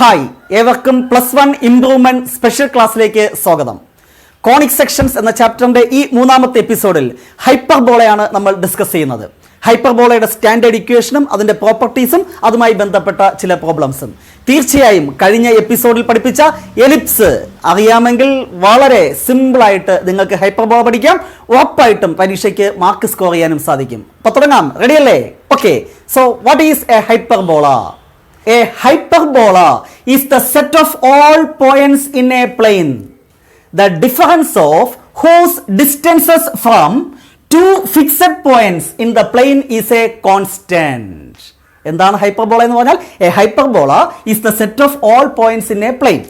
Hi ഏവർക്കും +1 improvement special ക്ലാസ്സിലേക്ക് സ്വാഗതം. കോണിക് സെക്ഷൻസ് എന്ന ചാപ്റ്ററിന്റെ ഈ മൂന്നാമത്തെ എപ്പിസോഡിൽ ഹൈപ്പർബോളയാണ് നമ്മൾ ഡിസ്കസ് ചെയ്യുന്നത്. ഹൈപ്പർബോളയുടെ സ്റ്റാൻഡേർഡ് ഇക്വേഷനും അതിന്റെ പ്രോപ്പർട്ടീസും അതുമായി ബന്ധപ്പെട്ട ചില പ്രോബ്ലംസും. തീർച്ചയായും കഴിഞ്ഞ എപ്പിസോഡിൽ പഠിപ്പിച്ച എലിപ്സ് അറിയാമെങ്കിൽ വളരെ സിമ്പിളായിട്ട് നിങ്ങൾക്ക് ഹൈപ്പർബോള പഠിക്കാം. ഉറപ്പായിട്ടും പരീക്ഷയ്ക്ക് മാർക്ക് സ്കോർ ചെയ്യാനും സാധിക്കും. അപ്പോൾ തുടങ്ങാം. റെഡിയല്ലേ? Okay. So what is A hyperbola? A hyperbola is the set of all points in a plane, the difference of whose distances from two fixed points in the plane is a constant. എന്താണ് hyperbola എന്ന് പറഞ്ഞാൽ? A hyperbola is the set of all points in a plane,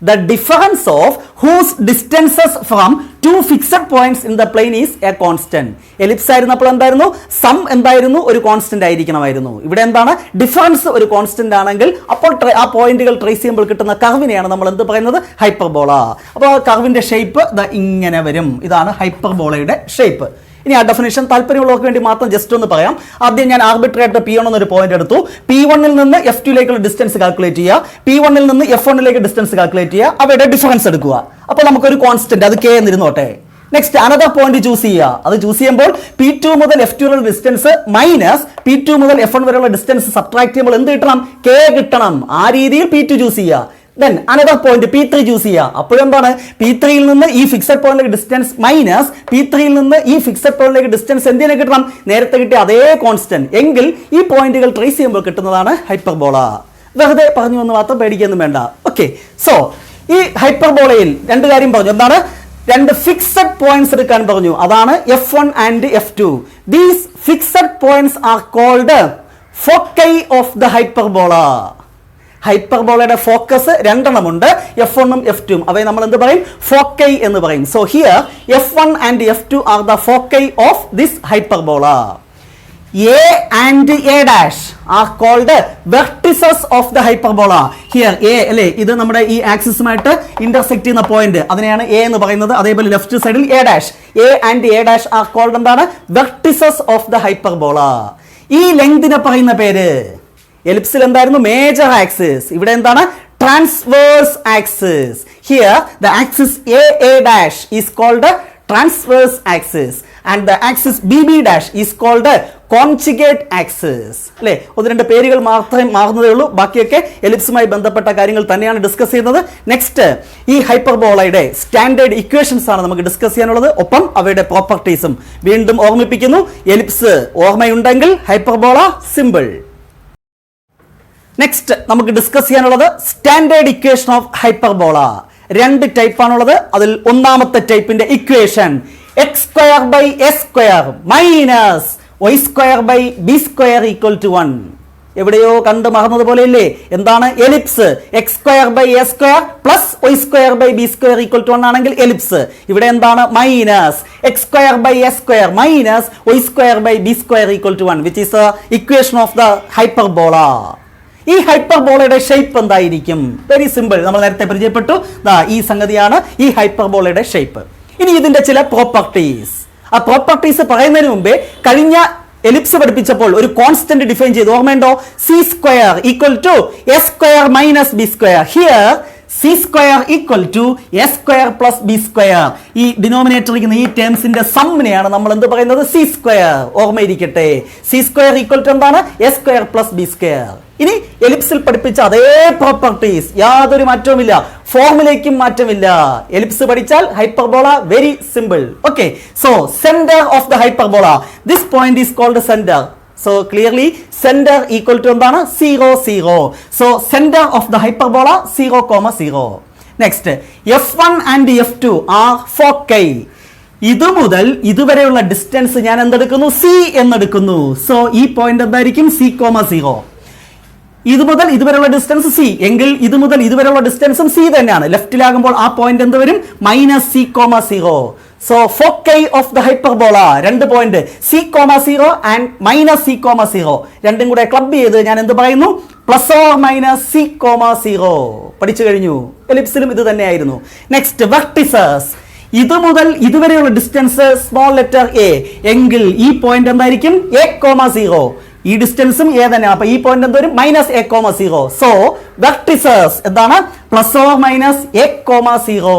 the difference of whose distances from two fixed points in the plane is a constant. Ellipse ആയിരുന്നപ്പോൾ എന്തായിരുന്നു? Some എന്തായിരുന്നു? ഒരു constant ആയിരിക്കണമായിരുന്നു. ഇവിടെ എന്താണ്? Difference ഒരു constant ആണെങ്കിൽ അപ്പോൾ ആ പോയിന്റുകൾ ട്രേസ് ചെയ്യുമ്പോൾ കിട്ടുന്ന കർവിനെയാണ് നമ്മൾ എന്ത് പറയുന്നത്? ഹൈപ്പർബോള. അപ്പോൾ ആ കർവിന്റെ ഷേപ്പ് ഇങ്ങനെ വരും. ഇതാണ് ഹൈപ്പർബോളയുടെ ഷേപ്പ്. ഇനി ആ ഡെഫിനിഷൻ താല്പര്യമുള്ളവർക്ക് വേണ്ടി മാത്രം ജസ്റ്റ് ഒന്ന് പറയാം. ആദ്യം ഞാൻ ആർബിട്രറി ആയിട്ട് P1 എന്നൊരു പോയിന്റ് എടുത്തു. P1ൽ നിന്ന് F2ലേക്കുള്ള ഡിസ്റ്റൻസ് കാൽക്കുലേറ്റ് ചെയ്യുക. P1ൽ നിന്ന് F1ലേക്ക് ഡിസ്റ്റൻസ് കാൽക്കുലേറ്റ് ചെയ്യുക. അവയുടെ ഡിഫറൻസ് എടുക്കുക. അപ്പോൾ നമുക്കൊരു കോൺസ്റ്റന്റ് അത് K എന്നിരുന്നോട്ടെ. നെക്സ്റ്റ് അനദർ പോയിന്റ് ചൂസ് ചെയ്യുക. അത് ചൂസ് ചെയ്യുമ്പോൾ P2 മുതൽ F2 വരെയുള്ള ഡിസ്റ്റൻസ് മൈനസ് P2 മുതൽ F1 വരെയുള്ള ഡിസ്റ്റൻസ് സബ്ട്രാക്ട് ചെയ്യുമ്പോൾ എന്ത് കിട്ടണം? K കിട്ടണം. ആ രീതിയിൽ P2 ചൂസ് ചെയ്യുക. Then another point P3 choose ചെയ്യുക. അപ്പോഴെന്താണ്? P3യിൽ നിന്ന് ഈ ഫിക്സഡ് പോയിന്റിലേക്ക് ഡിസ്റ്റൻസ് മൈനസ് P3യിൽ നിന്ന് ഈ ഫിക്സഡ് പോയിന്റിലേക്ക് ഡിസ്റ്റൻസ് എന്തിനെ കിട്ടണം? നേരത്തെ കിട്ടിയ അതേ കോൺസ്റ്റന്റ്. എങ്കിൽ ഈ പോയിന്റുകൾ ട്രേസ് ചെയ്യുമ്പോൾ കിട്ടുന്നതാണ് ഹൈപ്പർബോള. വെറുതെ പറഞ്ഞു എന്ന് മാത്രം പേടിക്കൊന്നും വേണ്ട. ഓക്കെ. സോ ഈ ഹൈപ്പർബോളയിൽ രണ്ട് കാര്യം പറഞ്ഞു. എന്താണ്? രണ്ട് ഫിക്സഡ് പോയിന്റ്സ് എടുക്കാൻ പറഞ്ഞു. അതാണ് F1 and F2. These fixed points are called foci of the hyperbola. ഹൈപ്പർബോളയുടെ ഫോക്കസ് രണ്ടെണ്ണമുണ്ട്, F1ഉം F2ഉം. അവയെ നമ്മൾ എന്ത് പറയും? ഫോക്കൈ എന്ന് പറയും. So here F1 and F2 are the foci of this hyperbola. A and A' are called vertices of the hyperbola. Here A അല്ലേ, ഇത് നമ്മുടെ ഈ ആക്സിസുമായിട്ട് ഇന്റർസെക്ട് ചെയ്യുന്ന പോയിന്റ്, അതിനെയാണ് A എന്ന് പറയുന്നത്. അതേപോലെ ലെഫ്റ്റ് സൈഡിൽ A' and A' are called എന്താണ്? vertices of the hyperbola. ഈ ലെങ്തിനെ പറയുന്ന പേര്, എലിപ്സിൽ എന്തായിരുന്നു? Major axis. ഇവിടെ എന്താണ്? Transverse axis. Here the axis A' is called transverse axis and the axis BB' is called conjugate axis. അല്ലേ? ഒന്ന് രണ്ട് പേരുകൾ മാത്രമേ മാറുന്നതേ ഉള്ളൂ. ബാക്കിയൊക്കെ എലിപ്സുമായി ബന്ധപ്പെട്ട കാര്യങ്ങൾ തന്നെയാണ് ഡിസ്കസ് ചെയ്യുന്നത്. നെക്സ്റ്റ് ഈ ഹൈപ്പർബോളയുടെ സ്റ്റാൻഡേർഡ് ഇക്വേഷൻസ് ആണ് നമുക്ക് ഡിസ്കസ് ചെയ്യാനുള്ളത്. ഒപ്പം അവയുടെ പ്രോപ്പർട്ടീസും വീണ്ടും ഓർമ്മിപ്പിക്കുന്നു. എലിപ്സ് ഓർമ്മയുണ്ടെങ്കിൽ ഹൈപ്പർബോള സിമ്പിൾ. നെക്സ്റ്റ് നമുക്ക് ഡിസ്കസ് ചെയ്യാനുള്ളത് സ്റ്റാൻഡേർഡ് ഇക്വേഷൻ ഓഫ് ഹൈപ്പർബോള. രണ്ട് ടൈപ്പ് ആണുള്ളത്. അതിൽ ഒന്നാമത്തെ ടൈപ്പിന്റെ ഇക്വേഷൻ x² മൈനസ് y² = 1. എവിടെയോ കണ്ടു മറന്നതുപോലെ ഇല്ലേ? എന്താണ് എലിപ്സ്? x² പ്ലസ് y² = 1 ആണെങ്കിൽ എലിപ്സ്. ഇവിടെ എന്താണ്? Minus x² minus y² = 1 which is the equation of the hyperbola. ഈ ഹൈപ്പർബോളയുടെ ഷേപ്പ് എന്തായിരിക്കും? Very simple. നമ്മൾ നേരത്തെ പരിചയപ്പെട്ടു. ഈ സംഗതിയാണ് ഈ ഹൈപ്പർബോളയുടെ ഷേപ്പ്. ഇനി ഇതിന്റെ ചില പ്രോപ്പർട്ടീസ്. ആ പ്രോപ്പർട്ടീസ് പറയുന്നതിന് മുമ്പേ കഴിഞ്ഞ എലിപ്സ് പഠിപ്പിച്ചപ്പോൾ ഒരു കോൺസ്റ്റന്റ് ഡിഫൈൻ ചെയ്തു. ഓർമ്മയുണ്ടോ? C² = A² minus B². Here C² = A² plus B². ഈ ഡിനോമിനേറ്റർ ഇരിക്കുന്ന ഈ ടേംസിന്റെ സമ്മിനെയാണ് നമ്മൾ എന്ത് പറയുന്നത്? C². ഓർമ്മയിരിക്കട്ടെ. C² = എന്താണ്? A² plus B². ഇനി എലിപ്സിൽ പഠിപ്പിച്ച അതേ പ്രോപ്പർട്ടീസ്, യാതൊരു മാറ്റവുമില്ല. ഫോർമുലയ്ക്കും മാറ്റമില്ല. എലിപ്സ് പഠിച്ചാൽ hyperbola very simple. Okay. So centre of the hyperbola, this point is called centre. So clearly center equal to എന്താണ്? 0, 0. So center of the hyperbola 0, 0. Next F1 and F2 are foci. ഇത് മുതൽ ഇതുവരെയുള്ള distance ഞാൻ എന്തെടുക്കുന്നു? C എന്നെടുക്കുന്നു. So ഈ point എന്തായിരിക്കും? C, 0. ഇത് മുതൽ ഇതുവരെയുള്ള ഡിസ്റ്റൻസ് C എങ്കിൽ ഇത് മുതൽ ഇതുവരെയുള്ള ഡിസ്റ്റൻസും C തന്നെയാണ്. ലെഫ്റ്റിലാകുമ്പോൾ ആ പോയിന്റ് എന്ത് വരും? Minus C, 0. So foci of the hyperbola രണ്ട് point C, 0 and minus C, 0. രണ്ടും കൂടെ ക്ലബ് ചെയ്ത് ഞാൻ എന്ത് പറയുന്നു? Plus or minus C, 0. പഠിച്ചു കഴിഞ്ഞു. എലിപ്സിലും ഇത് തന്നെയായിരുന്നു. Next vertices. ഇത് മുതൽ ഇതുവരെയുള്ള ഡിസ്റ്റൻസ് സ്മോൾ ലെറ്റർ A എങ്കിൽ ഈ പോയിന്റ് എന്തായിരിക്കും? A, 0. ഈ ഡിസ്റ്റൻസും എ തന്നെയാണ്. അപ്പൊ ഈ പോയിന്റ് എന്ത് വരും? -a,0. സോ വെർട്ടിസസ് എന്താണ്? +or-a,0.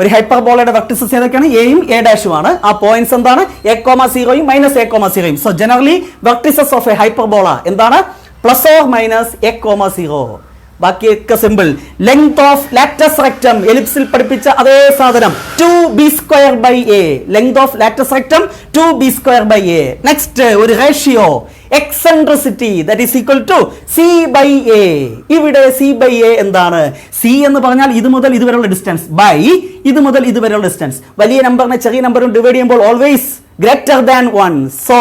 ഒരു ഹൈപ്പർബോളയുടെ വെർട്ടിസസ് ഏതൊക്കെയാണ്? എയും എ ഡാഷും ആണ്. ആ പോയിന്റ്സ് എന്താണ്? a,0യും -a,0യും. So generally vertices of a hyperbola എന്താണ്? +or-a,0. ബാക്കിയൊക്കെ simple. Length of latus rectum എലിപ്സിൽ പഠിപ്പിച്ച അതേ സാധനം 2b²/a. Length of latus rectum 2b²/a. Next ഒരു ratio eccentricity that is equal to c/a. ഇവിടെ c/a എന്താണ്? c എന്ന് പറഞ്ഞാൽ ഇത് മുതൽ ഇതുവരെയുള്ള ഡിസ്റ്റൻസ് ബൈ ഇത് മുതൽ ഇതുവരെയുള്ള ഡിസ്റ്റൻസ്. വലിയ നമ്പറിനെ ചെറിയ നമ്പറും ഡിവൈഡ് ചെയ്യുമ്പോൾ always greater than 1. So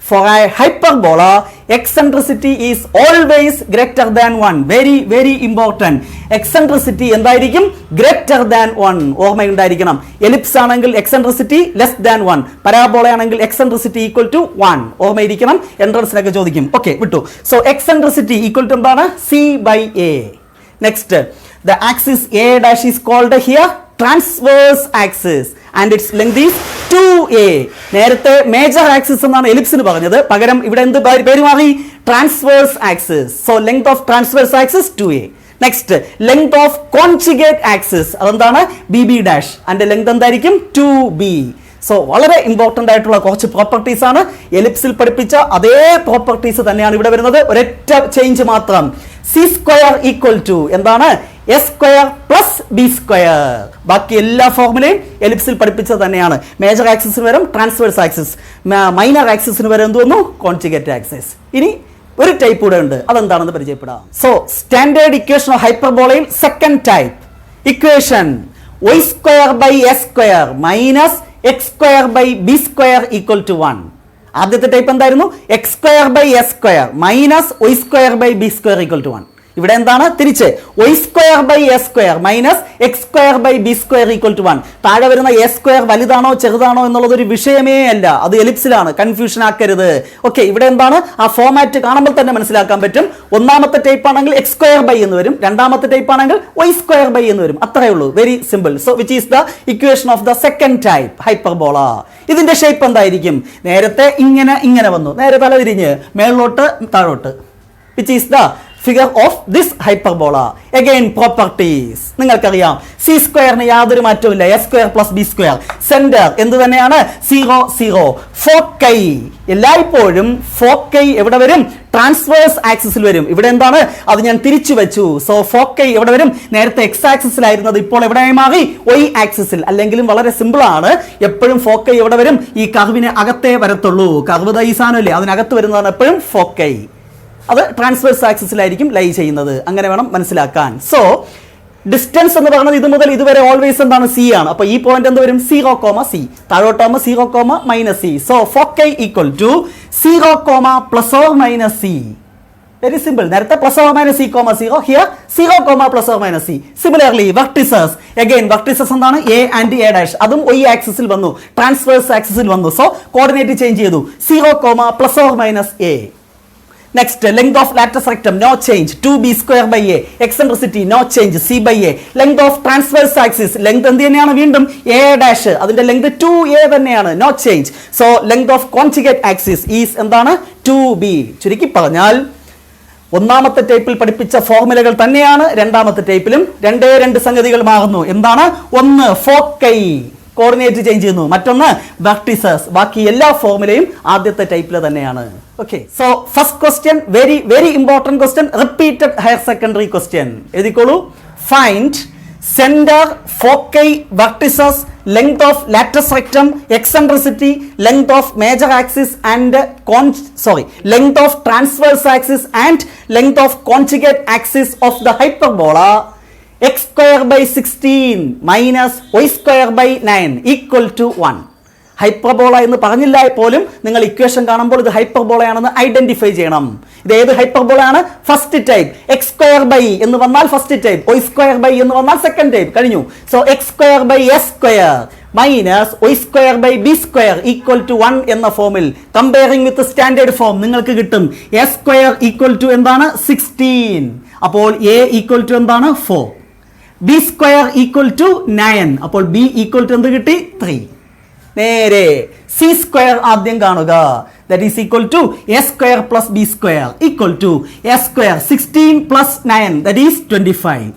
for a hyperbola, eccentricity is always greater than 1. Very very important. Eccentricity എന്തായിരിക്കും? greater than 1. ഓർമ്മയുണ്ടായിരിക്കണം. എലിപ്സ് ആണെങ്കിൽ eccentricity less than 1. പരാബോള ആണെങ്കിൽ eccentricity equal to 1. ഓർമ്മയിരിക്കണം. എൻട്രൻസിനൊക്കെ ചോദിക്കും. ഓക്കെ, വിട്ടു. സോ eccentricity equal to എന്താണ്? c/a. Next, the axis a dash is called here transverse axis and its length is 2a. നേരത്തെ major axis എന്നാണ് എലിപ്സിന് പറഞ്ഞത്, പകരം ഇവിടെ എന്ത് പേര് മാറി? Transverse axis. So length of transverse axis 2a. Next, length of conjugate axis അതെന്താണ്? bb dash. അതിന്റെ ലെങ്ത് എന്തായിരിക്കും? 2b. സോ വളരെ ഇമ്പോർട്ടന്റ് ആയിട്ടുള്ള കുറച്ച് പ്രോപ്പർട്ടീസ് ആണ്. എലിപ്സിൽ പഠിപ്പിച്ച അതേ പ്രോപ്പർട്ടീസ് തന്നെയാണ് ഇവിടെ വരുന്നത്, ഒരൊറ്റ ചേഞ്ച് മാത്രം. c² ഈക്വൽ ടു എന്താണ്? a² + b². ബാക്കി എല്ലാ ഫോർമുലയും എലിപ്സിൽ പഠിപ്പിച്ചത് തന്നെയാണ്. മേജർ ആക്സിസിന് വരും ട്രാൻസ്വേഴ്സ് ആക്സിസ്, മൈനർ ആക്സിസിന് വരെ എന്ത് വന്നു? Conjugate axis. ഇനി ഒരു ടൈപ്പ് കൂടെ ഉണ്ട്, അതെന്താണെന്ന് പരിചയപ്പെടാം. സോ സ്റ്റാൻഡേർഡ് ഇക്വേഷൻ ഓഫ് ഹൈപ്പർബോളയിൽ second type equation y²/a² -x²/b² = 1. ആദ്യത്തെ ടൈപ്പ് എന്തായിരുന്നു? x²/a² -y²/b² = 1. ഇവിടെ എന്താണ്? തിരിച്ച് y²/a² -x²/b² = 1. താഴെ വരുന്ന a² വലുതാണോ ചെറുതാണോ എന്നുള്ളത് ഒരു വിഷയമേ അല്ല, അത് എലിപ്സിലാണ്, കൺഫ്യൂഷൻ ആക്കരുത്. ഓക്കെ, ഇവിടെ എന്താണ്? ആ ഫോമാറ്റ് കാണുമ്പോൾ തന്നെ മനസ്സിലാക്കാൻ പറ്റും. ഒന്നാമത്തെ ടൈപ്പ് ആണെങ്കിൽ x² എന്ന് വരും, രണ്ടാമത്തെ ടൈപ്പ് ആണെങ്കിൽ y² എന്ന് വരും. അത്രേ ഉള്ളൂ, very simple. So which is the equation of the second type hyperbola. ഇതിന്റെ ഷേപ്പ് എന്തായിരിക്കും? നേരത്തെ ഇങ്ങനെ വന്നു, നേരെ തല തിരിഞ്ഞ് മേളിലോട്ട് താഴോട്ട്. Which is the figure of this hyperbola. Again properties നിങ്ങൾക്കറിയാം, c² യാതൊരു മാറ്റവുമില്ല, a² + b². സെന്റർ എന്ത് തന്നെയാണ്? 0 0. ഫോക്കൈ എല്ലായ്പ്പോഴും ഫോക്കൈ എവിടെ വരും? ട്രാൻസ്വേഴ്സ് ആക്സിസിൽ വരും. ഇവിടെ എന്താണ്? അത് ഞാൻ തിരിച്ചു വെച്ചു. സോ ഫോക്കൈ എവിടെ വരും? നേരത്തെ x ആക്സിസിലായിരുന്നത് ഇപ്പോൾ എവിടെയായി മാറി? y ആക്സിസിൽ. അല്ലെങ്കിലും വളരെ സിമ്പിൾ ആണ്, എപ്പോഴും ഫോക്കൈ എവിടെ വരും? ഈ കർവിന് അകത്തേ വരത്തുള്ളൂ. കർവ് ഈ സാധനമല്ലേ, അതിനകത്ത് വരുന്നതാണ് എപ്പോഴും ഫോക്കൈ. അത് ട്രാൻസ്വേഴ്സ് ആക്സിസിലായിരിക്കും ലൈ ചെയ്യുന്നത്. അങ്ങനെ വേണം മനസ്സിലാക്കാൻ. സോ ഡിസ്റ്റൻസ് എന്ന് പറയുന്നത് ഇത് മുതൽ ഇതുവരെ ഓൾവേസ് എന്താണ്? c ആണ്. അപ്പൊ ഈ പോയിന്റ് എന്ത് വരും? 0, c. താഴോട്ടാകുമ്പോൾ 0, -c. So foci equal to 0, ± c. Very simple. നേരത്തെ +or-c, 0. Here 0, ± c. Similarly vertices, again vertices എന്താണ്? a and a dash. അതും y ആക്സിസിൽ വന്നു, ട്രാൻസ്വേഴ്സ് ആക്സിസിൽ വന്നു. സോ കോർഡിനേറ്റ് ചേഞ്ച് ചെയ്തു, 0, ± a. Next, length of latus rectum no change, 2b²/a. Eccentricity no change, c/a. Length of transverse axis, length എന്ത് തന്നെയാണ്? വീണ്ടും a ഡാഷ്, അതിന്റെ ലെങ്ത് 2a തന്നെയാണ്, no change. So length of conjugate axis is എന്താണ്? 2b. ചുരുക്കി പറഞ്ഞാൽ ഒന്നാമത്തെ ടൈപ്പിൽ പഠിപ്പിച്ച ഫോർമുലകൾ തന്നെയാണ് രണ്ടാമത്തെ ടൈപ്പിലും. രണ്ട് സംഗതികൾ മാറുന്നു. എന്താണ്? ഒന്ന് ഫോക്കൈ, കോർഡിനേറ്റ് ചേഞ്ച് ചെയ്യുന്നു, മറ്റൊന്ന് വെർട്ടിസസ്. ബാക്കി എല്ലാ ഫോർമുലയും ആദ്യത്തെ ടൈപ്പിൽ തന്നെയാണ്. Okay, so first question, very very important question, repeated higher secondary question. എഴുതിക്കോളൂ. Find centre, foci, vertices, length of latus rectum, eccentricity, length of major axis and length of transverse axis and length of conjugate axis of the hyperbola x²/16 -y²/9 = 1. Hyperbola എന്ന് പറഞ്ഞില്ല പോലും നിങ്ങൾ equation കാണുമ്പോൾ ഇത് ഹൈപ്പർബോളയാണെന്ന് identify ചെയ്യണം. ഇത് ഏത് ഹൈപ്പർബോളയാണ്? First type. x² എന്ന് വന്നാൽ ഫസ്റ്റ് ടൈപ്പ്, y² എന്ന് വന്നാൽ സെക്കൻഡ് ടൈപ്പ്. കഴിഞ്ഞു. സോ x²/a² -y²/b² = 1 എന്ന ഫോമിൽ കമ്പയറിംഗ് വിത്ത് സ്റ്റാൻഡേർഡ് ഫോം നിങ്ങൾക്ക് കിട്ടും. a² = എന്താണ്? 16. അപ്പോൾ a = എന്താണ്? 4. b² = 9. അപ്പോൾ b = എന്ത് കിട്ടി? 3. നേരെ c² ആദ്യം കാണുക. that is equal to a square plus b square equal to a square 16 plus 9 that is 25.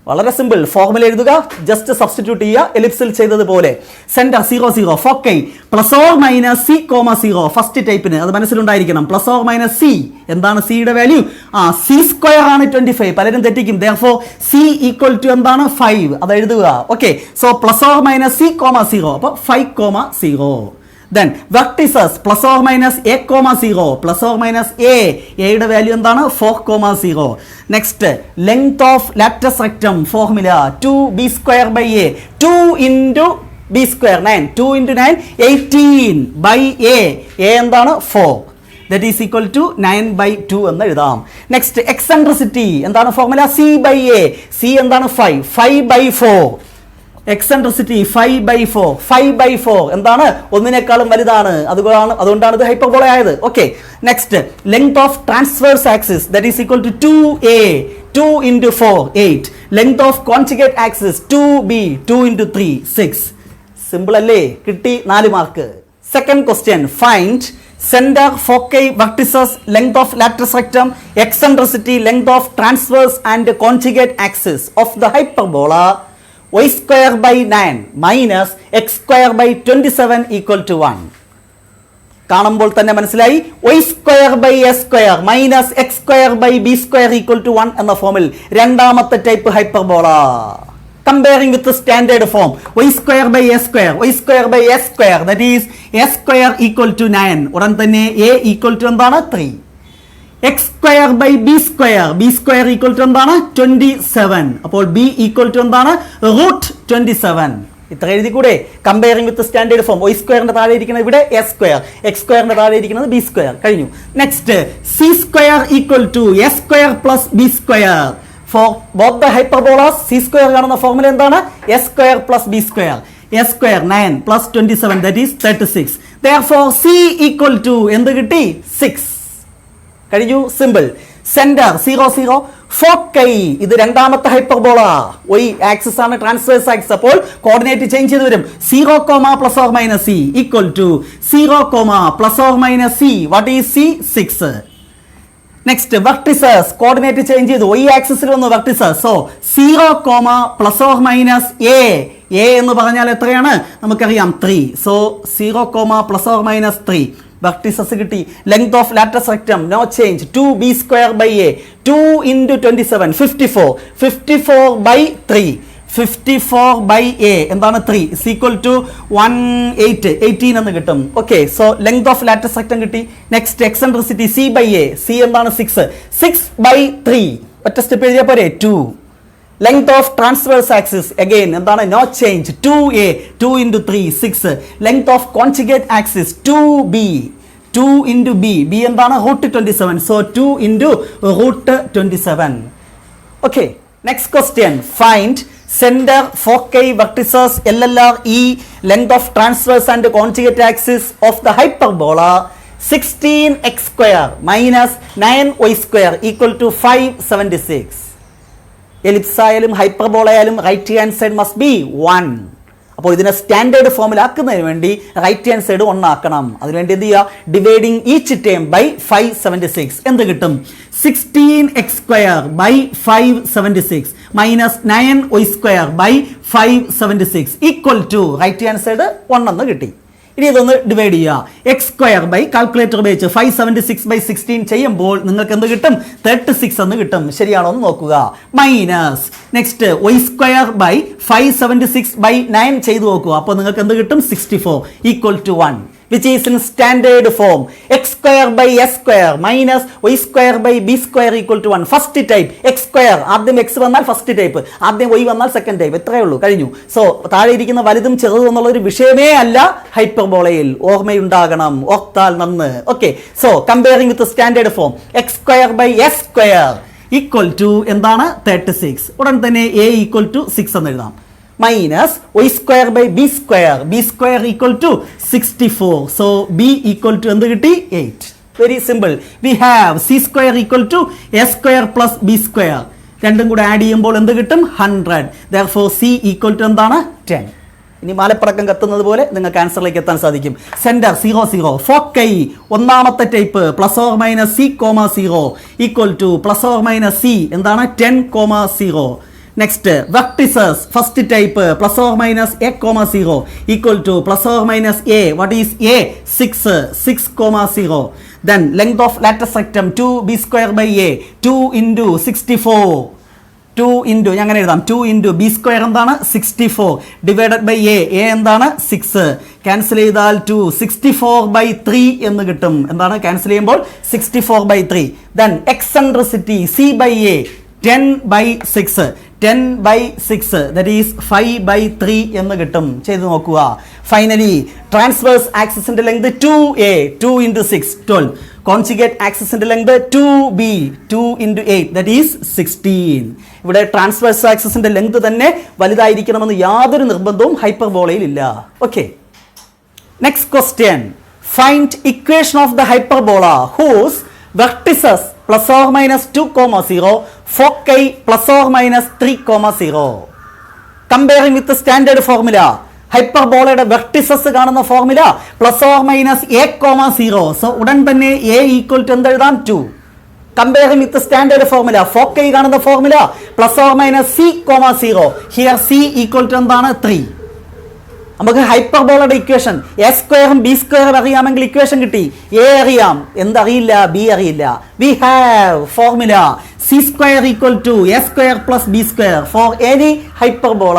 വളരെ സിമ്പിൾ. ഫോർമുല എഴുതുക, ജസ്റ്റ് സബ്സ്റ്റിറ്റ്യൂട്ട് ചെയ്യുക എലിപ്സിൽ ചെയ്തതുപോലെ. Centre 0 0 foci plus or minus c comma 0 first ടൈപ്പിന് അത് മനസ്സിലുണ്ടായിരിക്കണം. പ്ലസ് ഓർ മൈനസ് സി എന്താണ് സിയുടെ വാല്യൂ? സി സ്ക്വയർ ആണ് 25. പലരും തെറ്റിക്കും. therefore സി ഈക്വൽ ടു എന്താണ്? 5. അത് എഴുതുക. Okay, so plus or minus c comma 0 അപ്പോൾ 5 comma 0. Then vertices plus or minus a comma 0 plus or minus a യുടെ വാല്യൂ എന്താണ്? 4 0. Next, length of latus rectum formula 2b square by a 2 into b square 9 2 into 9 18 by a എന്താണ്? 4 that is equal to 9 by 2 എന്ന് എഴുതാം. Next eccentricity എന്താണ് formula? c by a c എന്താണ്? 5 by 4 eccentricity 5 by 4 5 by 4 എന്താണ്? ഒന്നിനേക്കാളും വലുതാണ്. അതുകൊണ്ടാണ് ഇത് hyperbola ആയത്. Okay, next length of transverse axis that is equal to 2a 2 into 4 8 length of conjugate axis 2b 2 into 3 6. Simple അല്ലേ? കിട്ടി 4 mark. Second question, find center, foci, vertices, length of latus rectum, eccentricity, length of transverse and conjugate axis of the hyperbola y square by 9 minus x square by 27 equal to 1. കാണുമ്പോൾ തന്നെ മനസ്സിലായി. y square by a square minus x square by b square equal to 1 എന്ന ഫോമിൽ രണ്ടാമത്തെ type hyperbola. Comparing with the standard form y square by a square y square by a square that is a square equal to 9. ഉടൻ തന്നെ a equal to എന്താണ്? 3. x square by b square equal to എന്താണ്? 27. അപ്പോൾ b equal to എന്താണ്? root 27. ഇത്ര എഴുതി കൂടെ? Comparing with standard form. y സ്ക്വയറിന്റെ താഴെ ഇരിക്കുന്നത് ഇവിടെ a സ്ക്വയർ, x സ്ക്വയറിന്റെ താഴെ ഇരിക്കുന്നത് b സ്ക്വയർ. കഴിഞ്ഞു. Next c square equal to a square plus b square. For both the hyperbolas c square കാണുന്ന ഫോർമുല എന്താണ്? a square plus b square. a square 9 plus 27 that is 36. therefore c equal to എന്ത് കിട്ടി? 6. കഴിഞ്ഞു. Simple. Centre 0 0 foci ഇത് രണ്ടാമത്തെ hyperbola. y axis ആണ് transverse axis. അപ്പോൾ coordinate change ചെയ്ത് വരും. 0 plus or minus c equal to 0 plus or minus c. What is c? 6. Next vertices coordinate change ചെയ്തു. y ആക്സിസിൽ വന്നു vertices. So 0 plus or minus a എന്ന് പറഞ്ഞാൽ എത്രയാണ്? നമുക്കറിയാം 3. So 0 plus or minus 3 vertices കിട്ടി. Length of latus rectum no change 2b square by a 2 into 27 54 by 3 54 by a എന്താണ്? 3 is equal to 18 എന്ന് കിട്ടും. Okay, so length of latus rectum കിട്ടി. Next eccentricity c by a c എന്താണ്? 6 by 3 ഒറ്റ step എഴുതിയാൽ പോരെ? 2. Length of transverse axis again എന്താണ്? No change 2a 2 into 3 6. Length of conjugate axis 2b 2 into b എന്താണ്? Root 27. So 2 into root 27. Okay, next question, find center, foci, vertices, LLR, E, length of transverse and conjugate axis of the hyperbola 16x square minus 9y square equal to 576. Ellipse ആയാലും hyperbola ആയാലും right hand side must be 1. അപ്പോൾ ഇതിനെ standard ഫോമിലാക്കുന്നതിന് വേണ്ടി right hand side 1 ആക്കണം. അതിനുവേണ്ടി എന്ത് ചെയ്യുക? Dividing each term by 576 എന്ത് കിട്ടും? 16x square by 576 minus 9y square by 576 equal to right hand side 1 എന്ന് കിട്ടി. ഇനി ഇതൊന്ന് ഡിവൈഡ് ചെയ്യുക. എക്സ് സ്ക്വയർ ബൈ കാൽക്കുലേറ്റർ ഉപയോഗിച്ച് 576 by 16 ചെയ്യുമ്പോൾ നിങ്ങൾക്ക് എന്ത് കിട്ടും? 36 എന്ന് കിട്ടും. ശരിയാണോ എന്ന് നോക്കുക. Minus next y square by 576 by 9 ചെയ്തു നോക്കുക. അപ്പോൾ നിങ്ങൾക്ക് എന്ത് കിട്ടും? 64 equal to 1 which is in standard form. x square by s square minus y square by b square equal to 1. First type x square. ആദ്യം x വന്നാൽ first type, ആദ്യം y വന്നാൽ സെക്കൻഡ് ടൈപ്പ്. എത്രയേ ഉള്ളൂ, കഴിഞ്ഞു. സോ താഴെ ഇരിക്കുന്ന വലുതും ചെറുതും എന്നുള്ളൊരു വിഷയമേ അല്ല ഹൈപ്പർബോളയിൽ. ഓർമ്മയുണ്ടാകണം, ഓർത്താൽ നന്ന്. Okay, so comparing with standard form x square by s square equal to എന്താണ്? 36. ഉടൻ തന്നെ a ഈക്വൽ ടു 6 എന്ന് എഴുതാം. Minus y square by b square equal to 64. So b equal to എന്ത് കിട്ടി? 8. Very simple. We have c square equal to a square plus b square. രണ്ടും കൂടെ add ചെയ്യുമ്പോൾ എന്ത് കിട്ടും? 100. therefore c ഈക്വൽ ടു എന്താണ്? 10. ഇനി മാലപ്പടക്കം കത്തുന്നത് പോലെ നിങ്ങൾക്ക് ആൻസറിലേക്ക് എത്താൻ സാധിക്കും. സെന്റർ 0 0. ഫോക്കൈ ഒന്നാമത്തെ type +or-c,0 equal to +or-c എന്താണ് 10,0. Next vertices first type +or-a,0 equal to +or-a. What is a? 6,0. Then length of latus rectum 2b²/a 2 into 64. 2 into അങ്ങനെ എഴുതാം 2 into b² എന്താണ് 64 ഡിവൈഡഡ് ബൈ a എന്താണ് 6 cancel ചെയ്താൽ 2 64/3 എന്ന് കിട്ടും. എന്താണ് ക്യാൻസൽ ചെയ്യുമ്പോൾ 64/3. Then eccentricity c/a 10/6 10/6 that is 5/3 എന്ന് കിട്ടും. ചെയ്ത് നോക്കുക. ഫൈനലി ട്രാൻസ്വേഴ്സ് ആക്സിസിന്റെ ലെങ്ത് 2a 2 into 6 12. കോൺജുഗേറ്റ് ആക്സിസിന്റെ length 2b 2 into 8 that is 16. ഇവിടെ ട്രാൻസ്വേഴ്സ് ആക്സിസിന്റെ ലെങ്ത് തന്നെ വലുതായിരിക്കണമെന്ന് യാതൊരു നിർബന്ധവും ഹൈപ്പർബോളയിൽ ഇല്ല. Okay, next question. Find equation of the hyperbola whose vertices +or-2,0 foci +or-3,0. Comparing with standard formula. ഹൈപ്പർബോളയുടെ വെർട്ടിസസ് കാണുന്ന ഫോർമുല +or-a,0. സോ ഉടൻ തന്നെ a ഈക്വൽ ടു എന്തെഴുതാം 2. Comparing with standard formula foci കാണുന്ന formula +or-c,0. Here c equal to എന്താണ് 3. നമുക്ക് ഹൈപ്പർബോളയുടെ equation a² b² അറിയാമെങ്കിൽ equation കിട്ടി. a അറിയാം, എന്തറിയില്ല? b അറിയില്ല. We have formula c² equal to a² + b² for any hyperbola.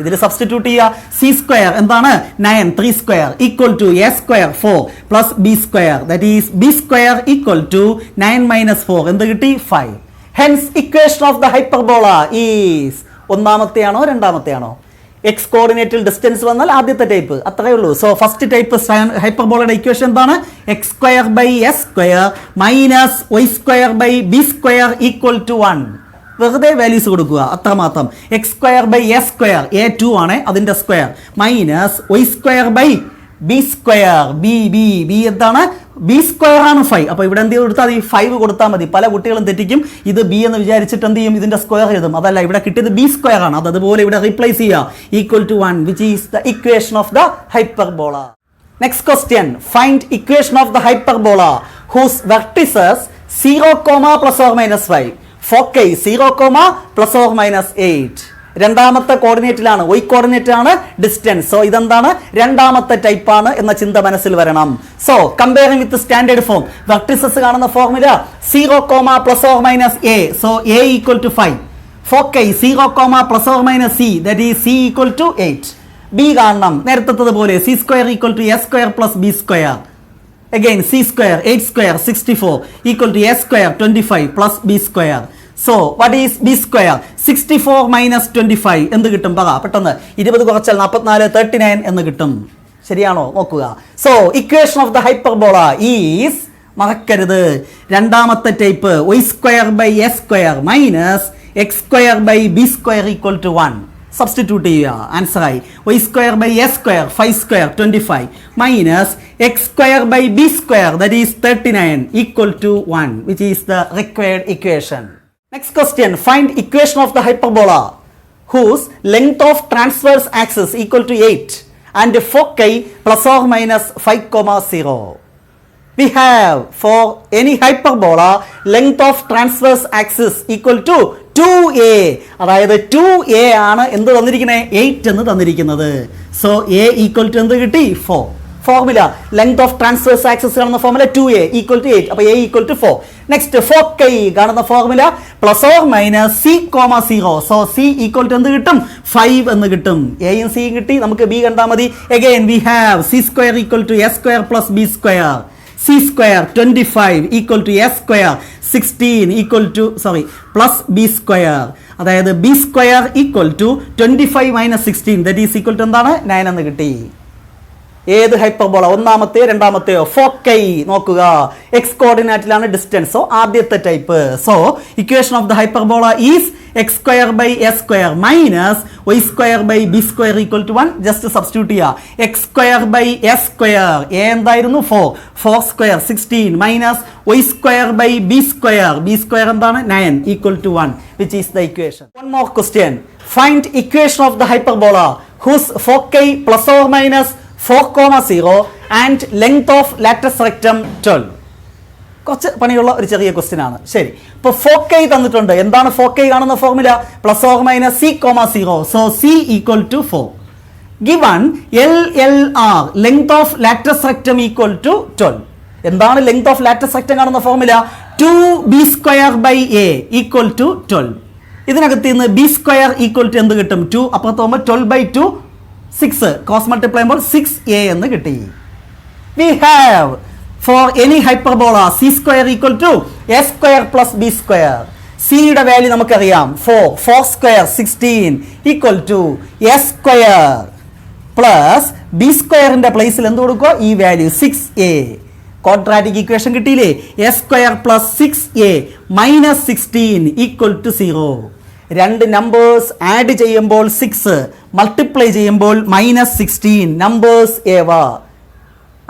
ഇതിൽ സബ്സ്റ്റിറ്റ്യൂട്ട് ചെയ്യുക. c² എന്താണ് 9 3² equal to a² 4 + b² that is b² equal to 9 - 4 എന്ത് കിട്ടി 5. Hence equation of the hyperbola is ഒന്നാമത്തെയാണോ രണ്ടാമത്തെയാണോ? എക്സ് കോർഡിനേറ്റിൽ ഡിസ്റ്റൻസ് വന്നാൽ ആദ്യത്തെ ടൈപ്പ്, അത്രയേ ഉള്ളൂ. സോ ഫസ്റ്റ് ടൈപ്പ് ഹൈപ്പർബോളയുടെ ഇക്വേഷൻ എന്താണ്? x²/s² - y²/b² equal to 1. വെറുതെ വാല്യൂസ് കൊടുക്കുക, അത്രമാത്രം. x²/s² a2 ആണ്, അതിന്റെ സ്ക്വയർ -y²/b². b എന്താണ്? b² ആണ് 5. അപ്പോൾ ഇവിടെ എന്ത് കൊടുത്താൽ മതി? 5 കൊടുത്താൽ മതി. പല കുട്ടികളും തെറ്റിക്കും, ഇത് b എന്ന് വിചാരിച്ചിട്ട് എന്ത് ചെയ്യും? ഇതിന്റെ സ്ക്വയർ എഴുതും. അതല്ല, ഇവിടെ കിട്ടിയത് b² ആണ്. അത് അതുപോലെ ഇവിടെ റീപ്ലേസ് ചെയ്യുക. Equal to 1 which is the equation of the hyperbola. Next question. Find equation of the hyperbola whose vertices 0, +or-5 foci 0, +or-8. രണ്ടാമത്തെ കോർഡിനേറ്റിലാണ്, y കോർഡിനേറ്റ് ആണ് ഡിസ്റ്റൻസ്. സോ ഇതെന്താണ്? രണ്ടാമത്തെ ടൈപ്പ് ആണ് എന്ന ചിന്ത മനസ്സിൽ വരണം. So comparing with standard form vertices കാണുന്ന formula 0, +or-a. So a equal to 5. Foci 0, +or-c that is c equal to 8. b കാണണം, നേരത്തെ പോലെ c² equal to a² + b². again c² 8² 64 equal to a² 25 + b². So what is b²? 64 - 25 എന്ത് കിട്ടും? പറ പെട്ടെന്ന്. 20 കുറച്ചാൽ 44 39 എന്ന് കിട്ടും. ശരിയാണോ? നോക്കുക. So equation of the hyperbola is, മറക്കരുത്, രണ്ടാമത്തെ type y²/s² - x²/b² equal to 1. Substitute ചെയ്യുക. ആൻസർ ആയി y²/a² 5² 25 - x²/b² that is 39 equal to 1 which is the required equation. Next question. Find equation of the hyperbola whose length of transverse axis equal to 8 and foci ±5,0. We have for any hyperbola length of transverse axis equal to 2a. അതായത് 2a ആണ് എന്ത് തന്നിരിക്കുന്നത്? 8 എന്ന് തന്നിരിക്കുന്നത്. So a equal to എന്ത് കിട്ടി? 4. Formula length of transverse axis കാണുന്ന formula 2a equal to 8. അപ്പോൾ a equal to 4. Next foci കാണുന്ന formula +or-c,0. So c equal to എന്ത് കിട്ടും? 5 എന്ന് കിട്ടും. എയും സിയും കിട്ടി, നമുക്ക് b കണ്ടാൽ മതി. Again we have c² equal to a² + b². c² 25 equal to a² 16 equal to plus b². അതായത് b² equal to 25 - 16 that is equal to എന്താണ്? 9 എന്ന് കിട്ടി. ഏത് ഹൈപ്പർബോള? ഒന്നാമത്തെ രണ്ടാമത്തെയോ? ഫോക്കൈ നോക്കുക, എക്സ് കോർഡിനേറ്റിലാണ് ഡിസ്റ്റൻസ്. സോ ആദ്യത്തെ type. So equation of the hyperbola is x²/s² - y²/b² equal to 1. Just substitute ചെയ്യുക. x²/s², a എന്തായിരുന്നു? 4² 16 - y²/b², b² എന്താണ്? 9 equal to 1 which is the equation. One more question. Find equation of the hyperbola whose foci plus or minus 4,0 and length of latus rectum 12. കുറച്ച് പണിയുള്ള ഒരു ചെറിയ question ആണ്. ശരി, ഇപ്പോൾ foci തന്നിട്ടുണ്ട്. എന്താണ് ഫോക്കൈ കാണുന്ന formula? Plus or minus c,0. So c equal to 4. Given LLR length of latus rectum equal to 12. എന്താണ് ലെങ്ത് ഓഫ് ലാറ്റസ് റെക്ടം കാണുന്ന ഫോർമുല? 2b² equal to 12. ഇതിനകത്ത് നിന്ന് b² ഈക്വൽ ടു എന്ത് കിട്ടും? 2. അപ്പുറത്ത് പോകുമ്പോൾ 12/2 6. ക്രോസ് മൾട്ടിപ്ലൈ ചെയ്യുമ്പോൾ 6a എന്ന് കിട്ടി. We have for any hyperbola c² equal to a² plus b². c യുടെ വാല്യൂ നമുക്കറിയാം 4² 16 equal to a² plus b² പ്ലേസിൽ എന്ത് കൊടുക്കുക? ഈ വാല്യൂ 6a. ക്വാഡ്രാറ്റിക് ഇക്വേഷൻ കിട്ടിയില്ലേ? a² plus 6a minus 16 equal to 0. രണ്ട് നമ്പേഴ്സ് ആഡ് ചെയ്യുമ്പോൾ 6, മൾട്ടിപ്ലൈ ചെയ്യുമ്പോൾ -16. നമ്പേഴ്സ് ഏവ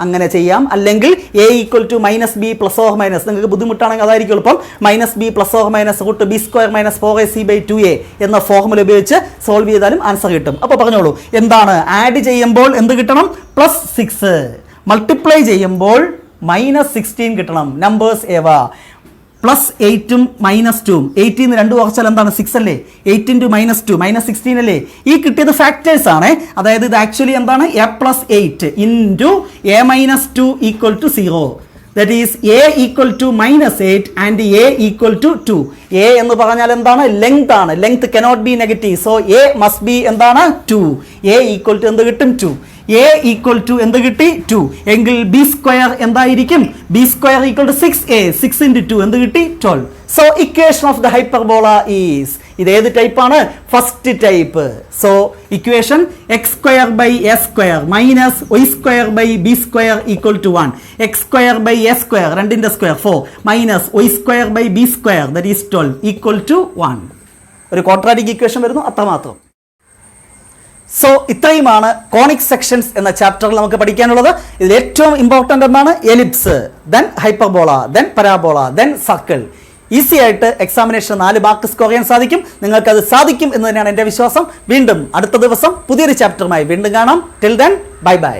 അങ്ങനെ ചെയ്യാം. അല്ലെങ്കിൽ a equal to -b plus or minus, നിങ്ങൾക്ക് ബുദ്ധിമുട്ടാണെങ്കിൽ അതായിരിക്കും എളുപ്പം. -b plus or minus √b² - 4ac/2a എന്ന ഫോർമുല ഉപയോഗിച്ച് സോൾവ് ചെയ്താലും ആൻസർ കിട്ടും. അപ്പോൾ പറഞ്ഞോളൂ, എന്താണ് ആഡ് ചെയ്യുമ്പോൾ എന്ത് കിട്ടണം? +6, മൾട്ടിപ്ലൈ ചെയ്യുമ്പോൾ -16 കിട്ടണം. നമ്പേഴ്സ് ഏവ +8ഉം -2ഉം 8 നിന്ന് 2 കുറച്ചാൽ എന്താണ്? 6 അല്ലേ? 8 × -2 -16 അല്ലേ? ഈ കിട്ടിയത് ഫാക്ടേഴ്സ് ആണ്. അതായത് ഇത് ആക്ച്വലി എന്താണ്? a + 8 × a - 2 equal to 0. That is a equal to -8 and a equal to 2. a എന്ന് പറഞ്ഞാൽ എന്താണ്? ലെങ്ത് ആണ്. Length cannot be negative. So a must be എന്താണ്? 2. a ഈക്വൽ ടു എന്ത് കിട്ടും? 2. a ഈക്വൽ ടു എന്ത് കിട്ടി? 2. എങ്കിൽ b² എന്തായിരിക്കും? b² equal to 6a. 6 × 2 എന്ത് കിട്ടി? 12. So equation of the hyperbola is, ഇത് ഏത് ടൈപ്പാണ്? First type. So equation x² minus y² equal to 1. x² രണ്ടിന്റെ square 4 minus y² that is 12 equal to 1. ഒരു ക്വാഡ്രാറ്റിക് ഇക്വേഷൻ വരുന്നു, അത്രമാത്രം. സോ ഇത്രയുമാണ് കോണിക് സെക്ഷൻസ് എന്ന ചാപ്റ്ററിൽ നമുക്ക് പഠിക്കാനുള്ളത്. ഇതിൽ ഏറ്റവും ഇമ്പോർട്ടൻ്റ് എന്താണ്? Ellipse, then hyperbola, then parabola, then circle. Easy ആയിട്ട് എക്സാമിനേഷൻ 4 മാർക്ക് സ്കോർ ചെയ്യാൻ സാധിക്കും. നിങ്ങൾക്കത് സാധിക്കും എന്ന് തന്നെയാണ് എൻ്റെ വിശ്വാസം. വീണ്ടും അടുത്ത ദിവസം പുതിയൊരു ചാപ്റ്ററുമായി വീണ്ടും കാണാം. Till then bye bye.